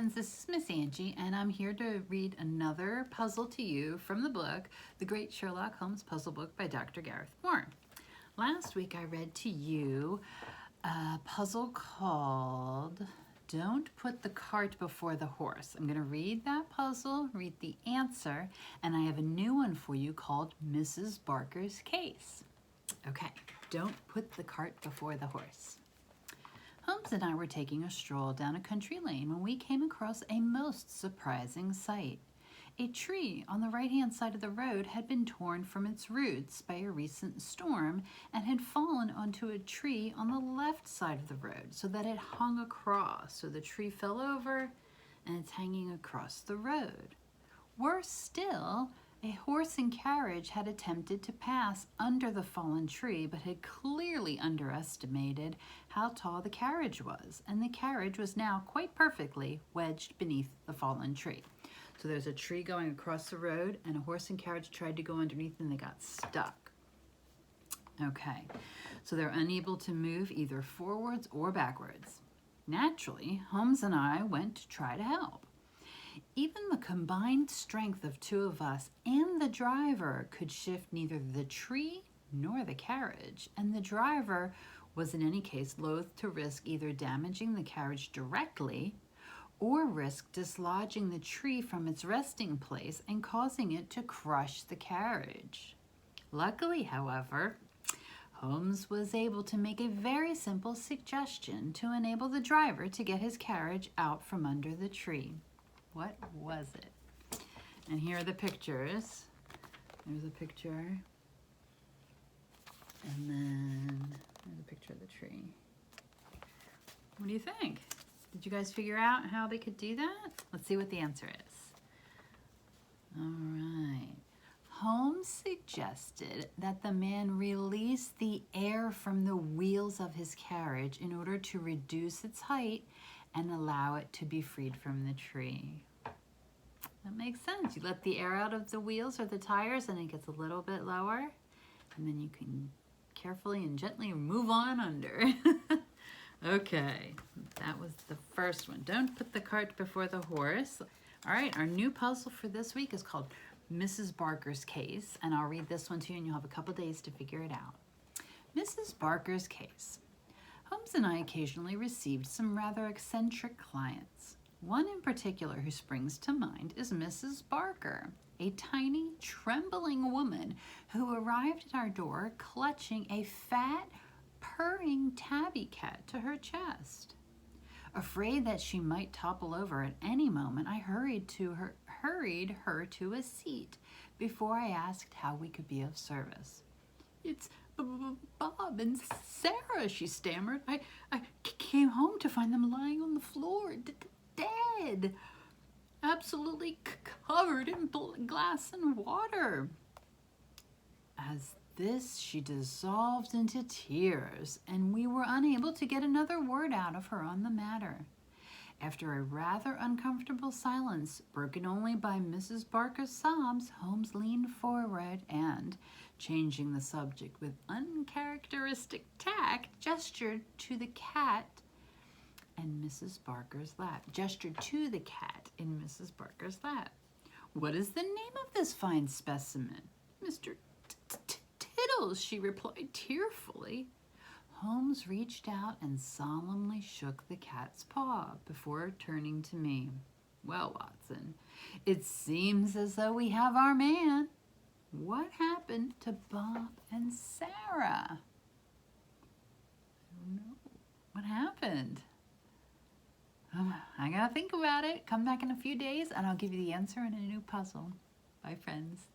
friends, this is Miss Angie, and I'm here to read another puzzle to you from the book, The Great Sherlock Holmes Puzzle Book by Dr. Gareth Moore. Last week I read to you a puzzle called Don't Put the Cart Before the Horse. I'm going to read that puzzle, read the answer, and I have a new one for you called Mrs. Barker's Case. Okay, don't put the cart before the horse. Holmes and I were taking a stroll down a country lane when we came across a most surprising sight. A tree on the right-hand side of the road had been torn from its roots by a recent storm and had fallen onto a tree on the left side of the road so that it hung across. So the tree fell over and it's hanging across the road. Worse still, a horse and carriage had attempted to pass under the fallen tree but had clearly underestimated how tall the carriage was, and the carriage was now quite perfectly wedged beneath the fallen tree. So there's a tree going across the road and a horse and carriage tried to go underneath and they got stuck. Okay, so they're unable to move either forwards or backwards. Naturally, Holmes and I went to try to help. Even the combined strength of two of us and the driver could shift neither the tree nor the carriage, and the driver was in any case loath to risk either damaging the carriage directly or risk dislodging the tree from its resting place and causing it to crush the carriage. Luckily, however, Holmes was able to make a very simple suggestion to enable the driver to get his carriage out from under the tree. What was it? And here are the pictures. There's a picture. And then there's a picture of the tree. What do you think? Did you guys figure out how they could do that? Let's see what the answer is. All right. Holmes suggested that the man release the air from the wheels of his carriage in order to reduce its height and allow it to be freed from the tree. That makes sense. You let the air out of the wheels or the tires and it gets a little bit lower, and then you can carefully and gently move on under. Okay, that was the first one. Don't put the cart before the horse. All right, our new puzzle for this week is called Mrs. Barker's Case, and I'll read this one to you and you'll have a couple days to figure it out. Mrs. Barker's Case. Holmes and I occasionally received some rather eccentric clients. One in particular who springs to mind is Mrs. Barker, a tiny, trembling woman who arrived at our door clutching a fat, purring tabby cat to her chest. Afraid that she might topple over at any moment, I hurried her to a seat before I asked how we could be of service. "It's Bob and Sarah," she stammered. I came home to find them lying on the floor, dead, absolutely covered in glass and water. As this, she dissolved into tears, and we were unable to get another word out of her on the matter. After a rather uncomfortable silence, broken only by Mrs. Barker's sobs, Holmes leaned forward and, changing the subject with uncharacteristic tact, gestured to the cat in Mrs. Barker's lap. "What is the name of this fine specimen?" "Mr. Tiddles," she replied tearfully. Holmes reached out and solemnly shook the cat's paw before turning to me. "Well, Watson, it seems as though we have our man. What happened to Bob and Sarah?" I don't know. What happened? I gotta think about it. Come back in a few days and I'll give you the answer in a new puzzle. Bye, friends.